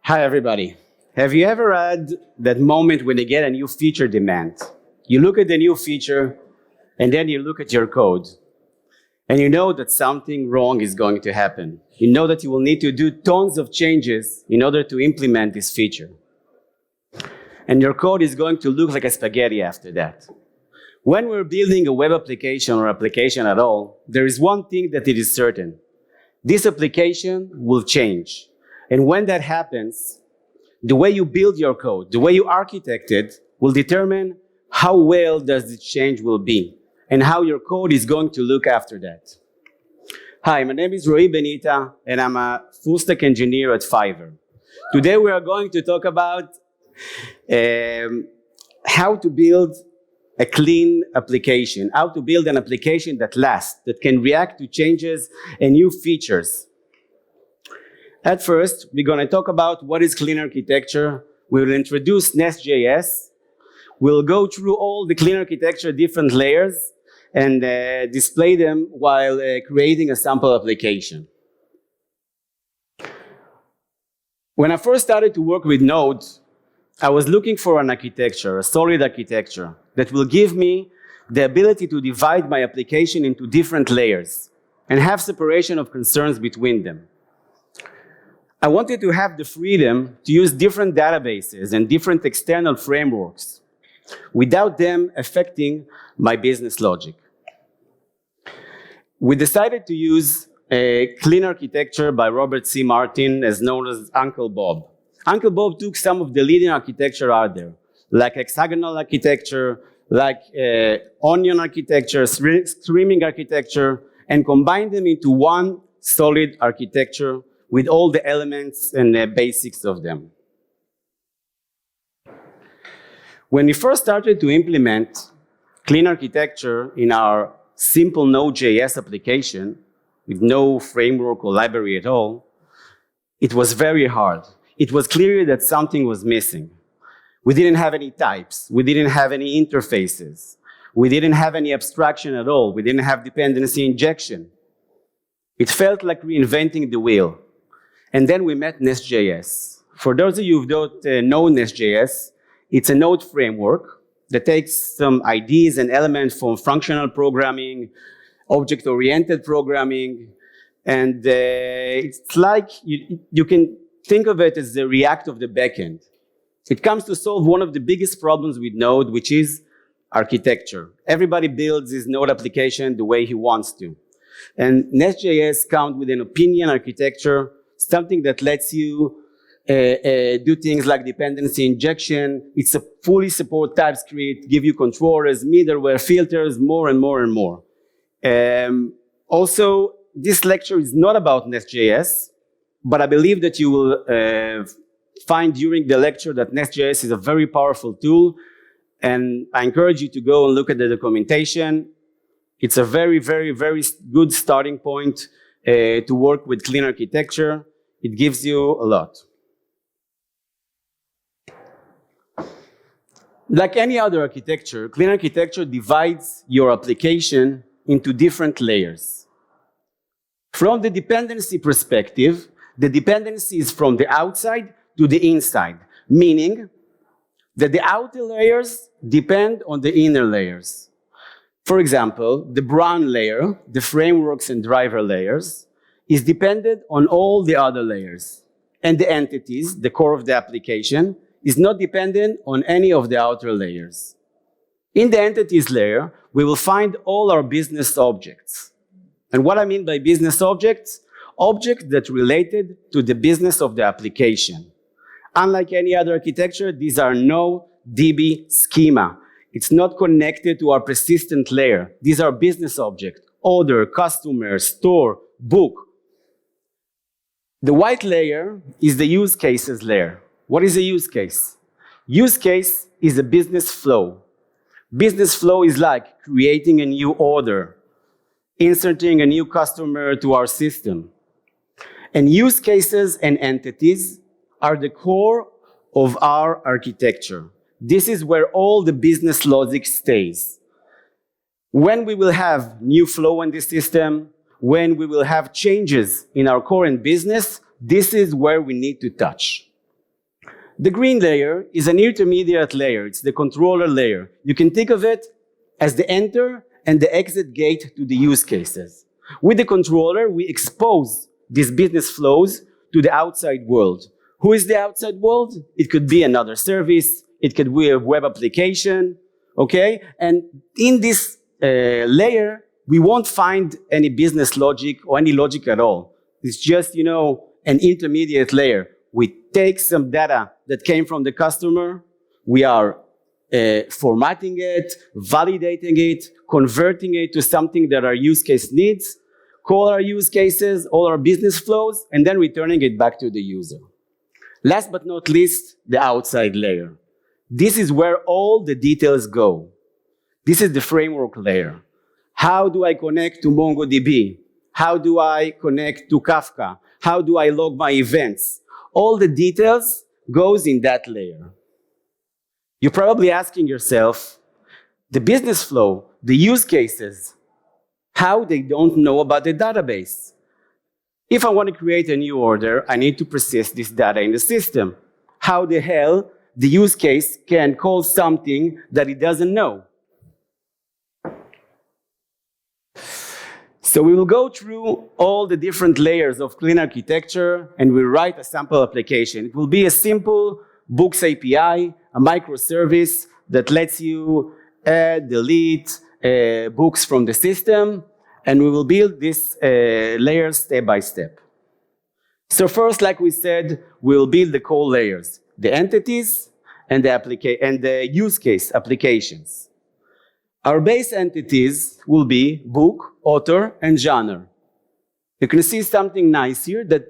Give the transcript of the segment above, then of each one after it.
Hi, everybody. Have you ever had that moment when you get a new feature demand? You look at the new feature, and then you look at your code, and you know that something wrong is going to happen. You know that you will need to do tons of changes in order to implement this feature. And your code is going to look like a spaghetti after that. When we're building a web application or application at all, there is one thing that it is certain. This application will change. And when that happens, the way you build your code, the way you architect it, will determine how well does the change will be and how your code is going to look after that. Hi, my name is Royi Benita, and I'm a full-stack engineer at Fiverr. Today we are going to talk about how to build a clean application, how to build an application that lasts, that can react to changes and new features. At first, we're going to talk about what is clean architecture. We will introduce NestJs. We'll go through all the clean architecture different layers and display them while creating a sample application. When I first started to work with Node, I was looking for an architecture, a solid architecture, that will give me the ability to divide my application into different layers and have separation of concerns between them. I wanted to have the freedom to use different databases and different external frameworks without them affecting my business logic. We decided to use a clean architecture by Robert C. Martin, as known as Uncle Bob. Uncle Bob took some of the leading architecture out there, like hexagonal architecture, like onion architecture, streaming architecture, and combined them into one solid architecture with all the elements and the basics of them. When we first started to implement clean architecture in our simple Node.js application, with no framework or library at all, it was very hard. It was clear that something was missing. We didn't have any types. We didn't have any interfaces. We didn't have any abstraction at all. We didn't have dependency injection. It felt like reinventing the wheel. And then we met NestJs. For those of you who don't know NestJs, it's a Node framework that takes some ideas and elements from functional programming, object-oriented programming, and it's like you can think of it as the React of the backend. It comes to solve one of the biggest problems with Node, which is architecture. Everybody builds his Node application the way he wants to. And NestJs comes with an opinion architecture, something that lets you do things like dependency injection. It's a fully support TypeScript, give you controllers, middleware, filters, more and more and more. Also, this lecture is not about NestJs, but I believe that you will find during the lecture that NestJs is a very powerful tool, and I encourage you to go and look at the documentation. It's a very, very, very good starting point to work with clean architecture. It gives you a lot. Like any other architecture, clean architecture divides your application into different layers. From the dependency perspective, the dependency is from the outside to the inside, meaning that the outer layers depend on the inner layers. For example, the brown layer, the frameworks and driver layers, is dependent on all the other layers. And the entities, the core of the application, is not dependent on any of the outer layers. In the entities layer, we will find all our business objects. And what I mean by business objects? Objects that related to the business of the application. Unlike any other architecture, these are no DB schema. It's not connected to our persistent layer. These are business objects: order, customer, store, book. The white layer is the use cases layer. What is a use case? Use case is a business flow. Business flow is like creating a new order, inserting a new customer to our system. And use cases and entities are the core of our architecture. This is where all the business logic stays. When we will have new flow in the system, when we will have changes in our current business, this is where we need to touch. The green layer is an intermediate layer. It's the controller layer. You can think of it as the enter and the exit gate to the use cases. With the controller, we expose these business flows to the outside world. Who is the outside world? It could be another service. It could be a web application, okay? And in this layer, we won't find any business logic or any logic at all. It's just, an intermediate layer. We take some data that came from the customer. We are formatting it, validating it, converting it to something that our use case needs, call our use cases, all our business flows, and then returning it back to the user. Last but not least, the outside layer. This is where all the details go. This is the framework layer. How do I connect to MongoDB? How do I connect to Kafka? How do I log my events? All the details goes in that layer. You're probably asking yourself, the business flow, the use cases, how they don't know about the database. If I want to create a new order, I need to persist this data in the system. How the hell the use case can call something that it doesn't know? So we will go through all the different layers of clean architecture and we'll write a sample application. It will be a simple books API, a microservice that lets you add, delete books from the system, and we will build this layers step by step. So first, like we said, we'll build the core layers, the entities and the use case applications. Our base entities will be book, author, and genre. You can see something nice here, that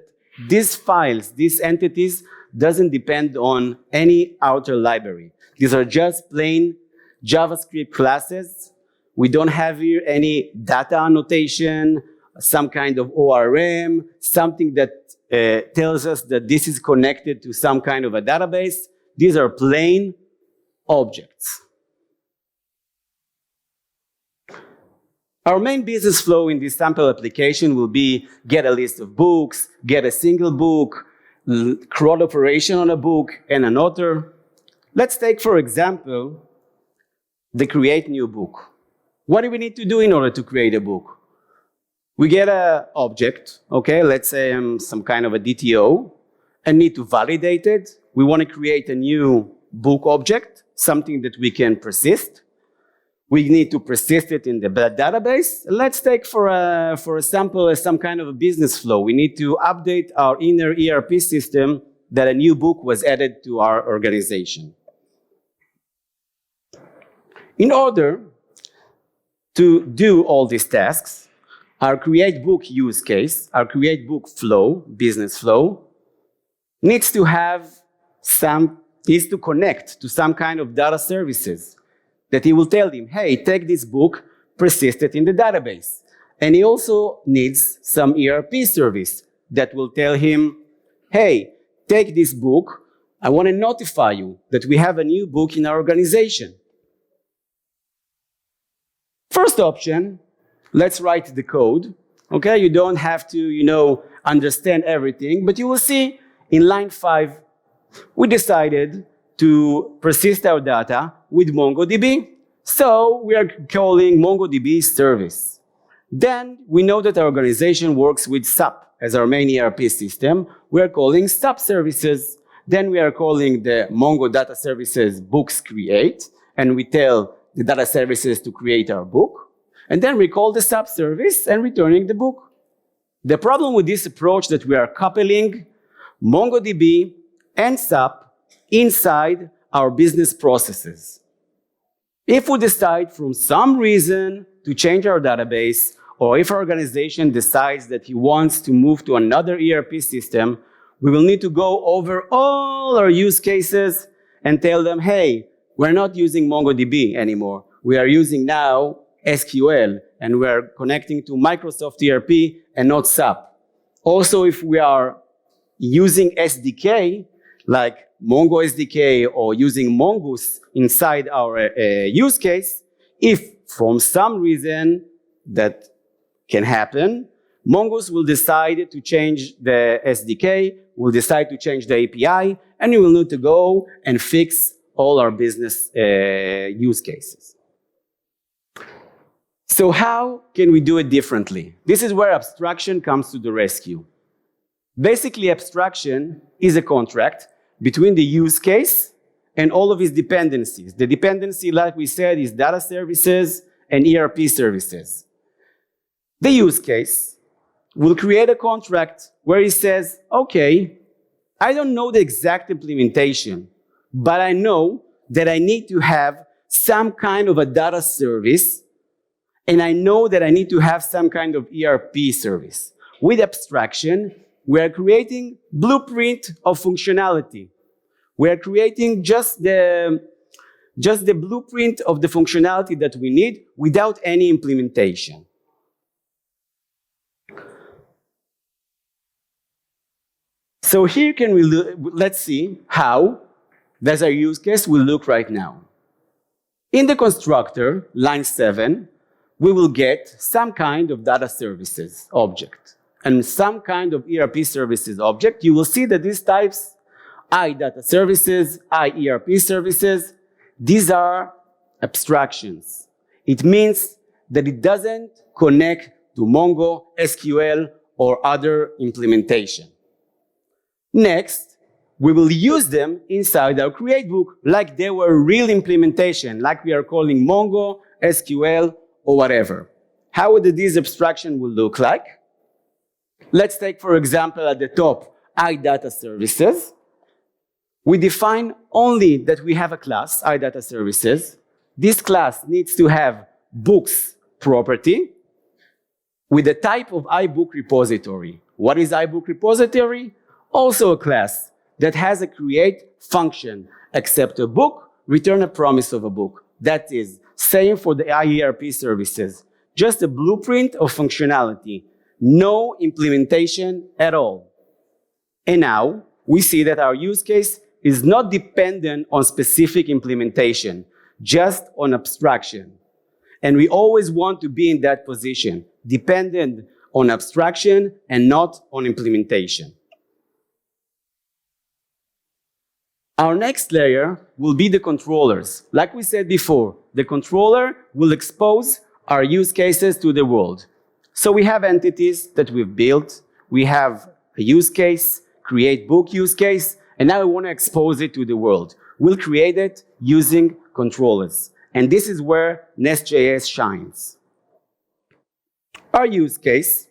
these files, these entities, doesn't depend on any outer library. These are just plain JavaScript classes. We don't have here any data annotation, some kind of ORM, something that tells us that this is connected to some kind of a database. These are plain objects. Our main business flow in this sample application will be get a list of books, get a single book, CRUD operation on a book, and an author. Let's take, for example, the create new book. What do we need to do in order to create a book? We get an object, okay, let's say some kind of a DTO, and need to validate it. We want to create a new book object, something that we can persist. We need to persist it in the database. Let's take for a sample some kind of a business flow. We need to update our inner ERP system that a new book was added to our organization. In order to do all these tasks, our create book use case, our create book flow, business flow, needs to connect to some kind of data services that he will tell him, hey, take this book, persist it in the database. And he also needs some ERP service that will tell him, hey, take this book, I want to notify you that we have a new book in our organization. First option, let's write the code. Okay, you don't have to, understand everything, but you will see in line 5, we decided to persist our data with MongoDB. So we are calling MongoDB service. Then we know that our organization works with SAP as our main ERP system. We are calling SAP services. Then we are calling the Mongo data services books create, and we tell the data services to create our book. And then we call the SAP service and returning the book. The problem with this approach that we are coupling MongoDB and SAP inside our business processes. If we decide from some reason to change our database, or if our organization decides that he wants to move to another ERP system, we will need to go over all our use cases and tell them, hey, we're not using MongoDB anymore. We are using now SQL, and we are connecting to Microsoft ERP and not SAP. Also, if we are using SDK, like Mongo SDK or using Mongoose inside our use case, if from some reason that can happen, Mongoose will decide to change the SDK, will decide to change the API, and we will need to go and fix all our business use cases. So how can we do it differently? This is where abstraction comes to the rescue. Basically, abstraction is a contract between the use case and all of its dependencies. The dependency, like we said, is data services and ERP services. The use case will create a contract where it says, okay, I don't know the exact implementation, but I know that I need to have some kind of a data service, and I know that I need to have some kind of ERP service. With abstraction, we are creating blueprint of functionality. We are creating just the blueprint of the functionality that we need without any implementation. So here let's see how does our use case will look right now. In the constructor, line 7, we will get some kind of data services object and some kind of ERP services object. You will see that these types, data services, ERP services, these are abstractions. It means that it doesn't connect to Mongo, SQL, or other implementation. Next, we will use them inside our create book like they were real implementation, like we are calling Mongo, SQL, or whatever. How would this abstraction will look like? Let's take, for example, at the top, data services. We define only that we have a class, data services. This class needs to have books property with the type of iBook repository. What is iBook repository? Also a class that has a create function. Accept a book, return a promise of a book. That is same for the ERP services. Just a blueprint of functionality. No implementation at all. And now we see that our use case is not dependent on specific implementation, just on abstraction. And we always want to be in that position, dependent on abstraction and not on implementation. Our next layer will be the controllers. Like we said before, the controller will expose our use cases to the world. So we have entities that we've built. We have a use case, create book use case, and now we want to expose it to the world. We'll create it using controllers. And this is where NestJS shines. Our use case.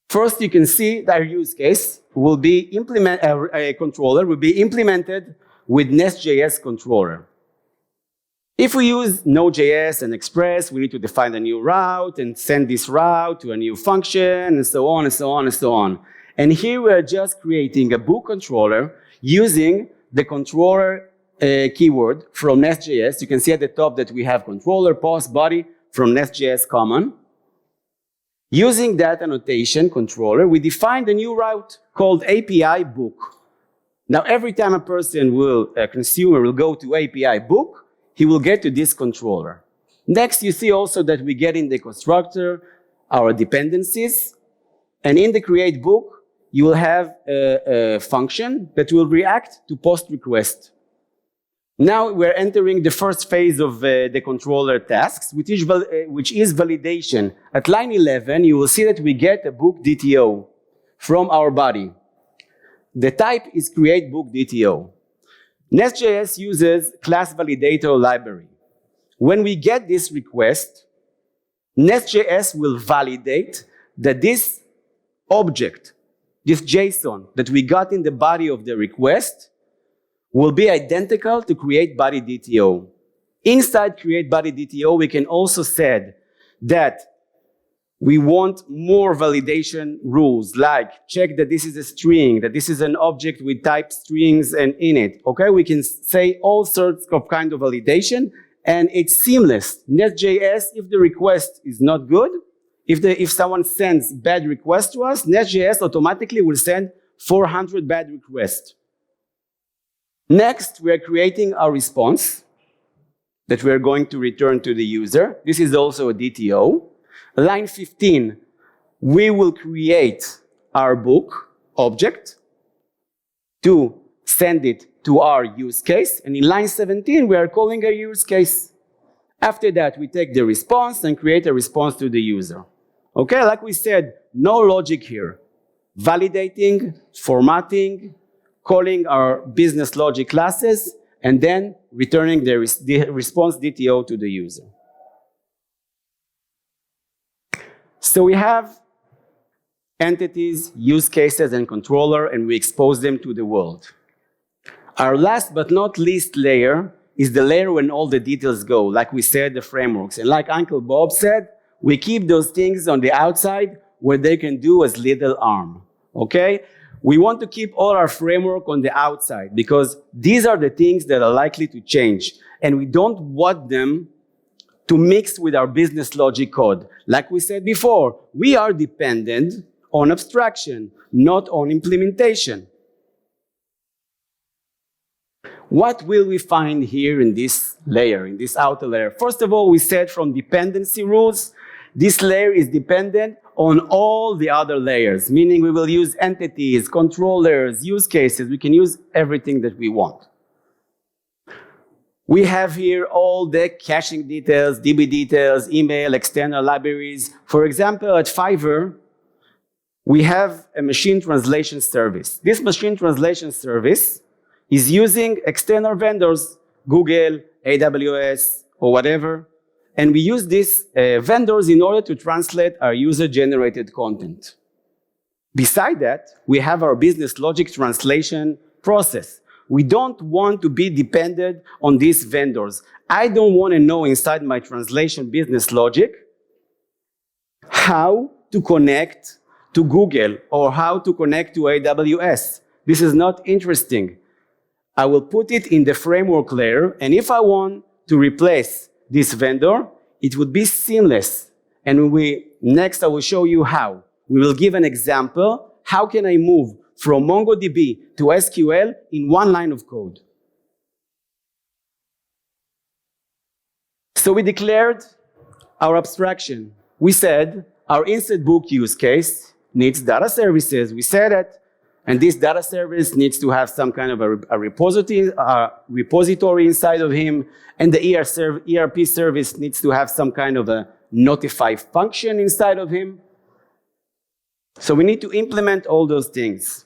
First, you can see that our use case will be a controller will be implemented with NestJS controller. If we use Node.js and Express, we need to define a new route and send this route to a new function, and so on and so on and so on. And here we are just creating a book controller using the controller keyword from NestJS. You can see at the top that we have controller, post, body from NestJS common. Using that annotation controller, we defined a new route called API book. Now, every time a consumer will go to API book, he will get to this controller. Next, you see also that we get in the constructor our dependencies. And in the create book, you will have a function that will react to post request. Now we're entering the first phase of the controller tasks, which is validation. At line 11, you will see that we get a book DTO from our body. The type is create book DTO. NestJS uses class validator library. When we get this request, NestJS will validate that this object, this JSON that we got in the body of the request, will be identical to create body DTO. Inside create body DTO, we can also say that we want more validation rules, like check that this is a string, that this is an object with type strings and in it. Okay, we can say all sorts of kind of validation, and it's seamless. NestJS, if the request is not good, if someone sends bad request to us, NestJS automatically will send 400 bad requests. Next, we are creating our response that we are going to return to the user. This is also a DTO. Line 15, we will create our book object to send it to our use case. And in line 17, we are calling a use case. After that, we take the response and create a response to the user. Okay, like we said, no logic here. Validating, formatting, calling our business logic classes, and then returning the response DTO to the user. So we have entities, use cases, and controller, and we expose them to the world. Our last but not least layer is the layer when all the details go, like we said, the frameworks. And like Uncle Bob said, we keep those things on the outside where they can do as little harm, okay? We want to keep all our framework on the outside because these are the things that are likely to change, and we don't want them to mix with our business logic code. Like we said before, we are dependent on abstraction, not on implementation. What will we find here in this layer, in this outer layer? First of all, we said from dependency rules, this layer is dependent on all the other layers, meaning we will use entities, controllers, use cases. We can use everything that we want. We have here all the caching details, DB details, email, external libraries. For example, at Fiverr, we have a machine translation service. This machine translation service is using external vendors, Google, AWS, or whatever, and we use these vendors in order to translate our user-generated content. Beside that, we have our business logic translation process. We don't want to be dependent on these vendors. I don't want to know inside my translation business logic how to connect to Google or how to connect to AWS. This is not interesting. I will put it in the framework layer, and if I want to replace this vendor, it would be seamless. And next I will show you how. We will give an example. How can I move from MongoDB to SQL in one line of code? So we declared our abstraction. We said our insert book use case needs data services. We said it. And this data service needs to have some kind of a repository inside of him. And the ERP service needs to have some kind of a notify function inside of him. So we need to implement all those things.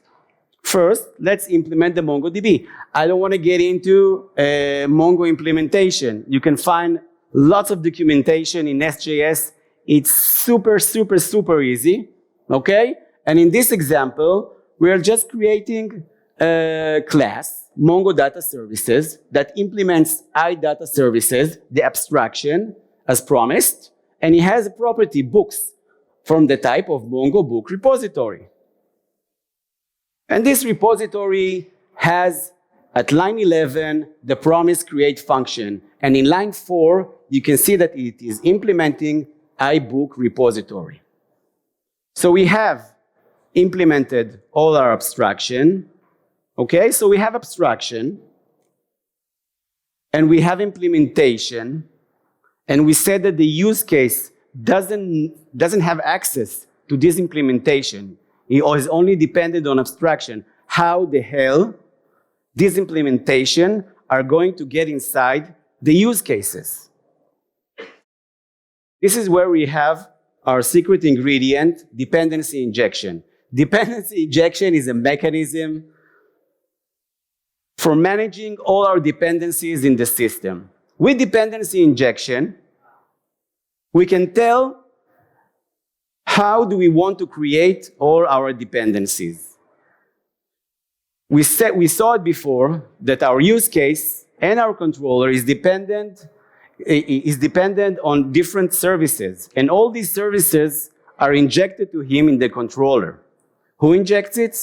First, let's implement the MongoDB. I don't want to get into Mongo implementation. You can find lots of documentation in NestJS. It's super, super, super easy, okay? And in this example, we are just creating a class, Mongo Data Services, that implements iData Services, the abstraction, as promised, and it has a property, books, from the type of Mongo Book Repository. And this repository has, at line 11, the promise create function. And in line 4, you can see that it is implementing iBook repository. So we have implemented all our abstraction. Okay, so we have abstraction, and we have implementation, and we said that the use case doesn't have access to this implementation. It is only dependent on abstraction. How the hell this implementation are going to get inside the use cases? This is where we have our secret ingredient, dependency injection. Dependency injection is a mechanism for managing all our dependencies in the system. With dependency injection, we can tell how do we want to create all our dependencies. We saw it before that our use case and our controller is dependent on different services, and all these services are injected to him in the controller. Who injects it?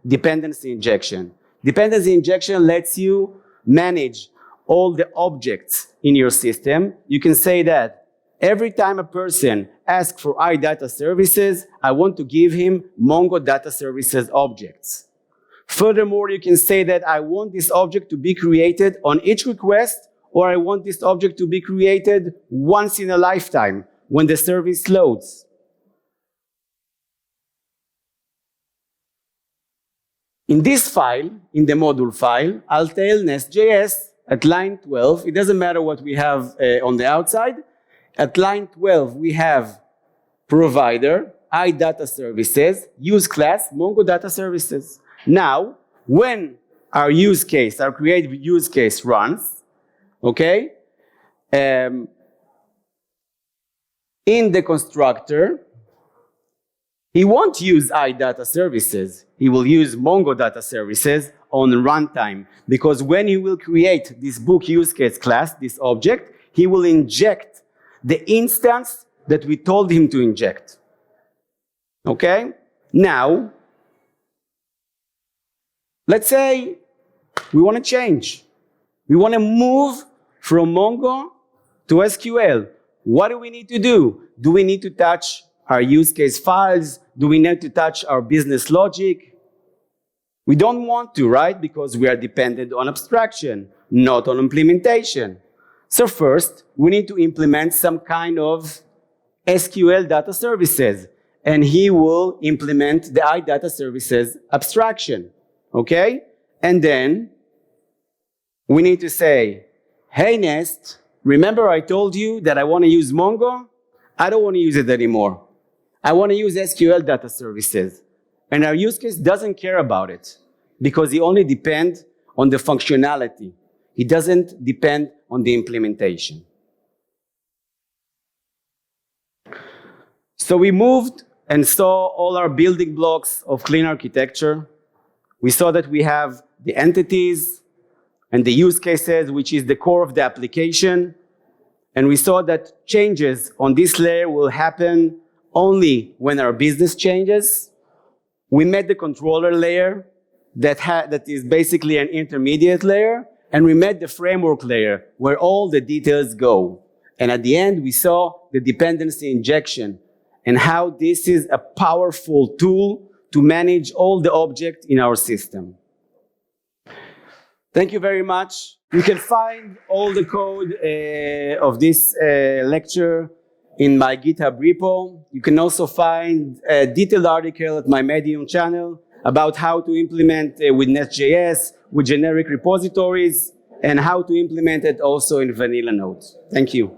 Dependency injection. Dependency injection lets you manage all the objects in your system. You can say that every time a person asks for iData services, I want to give him Mongo Data Services objects. Furthermore, you can say that I want this object to be created on each request, or I want this object to be created once in a lifetime. when the service loads. In this file, in the module file, I'll tell NestJS at line 12, it doesn't matter what we have on the outside. At line 12, we have provider, iData services, use class, Mongo data services. Now, when our use case, our creative use case runs, okay, in the constructor, he won't use iData services. He will use Mongo data services on runtime, because when he will create this book use case class, this object, he will inject the instance that we told him to inject. Okay? Now, let's say we want to change. We want to move from Mongo to SQL. What do we need to do? Do we need to touch our use case files? Do we need to touch our business logic? We don't want to, right? Because we are dependent on abstraction, not on implementation. So first, we need to implement some kind of SQL data services, and he will implement the iData services abstraction, okay? And then we need to say, hey Nest, remember I told you that I want to use Mongo? I don't want to use it anymore. I want to use SQL data services. And our use case doesn't care about it because he only depends on the functionality. He doesn't depend on the implementation. So we moved and saw all our building blocks of clean architecture. We saw that we have the entities and the use cases, which is the core of the application. And we saw that changes on this layer will happen only when our business changes. We made the controller layer that is basically an intermediate layer, and we made the framework layer where all the details go. And at the end, we saw the dependency injection and how this is a powerful tool to manage all the objects in our system. Thank you very much. You can find all the code of this lecture in my GitHub repo. You can also find a detailed article at my Medium channel about how to implement with NestJS, with generic repositories, and how to implement it also in vanilla nodes. Thank you.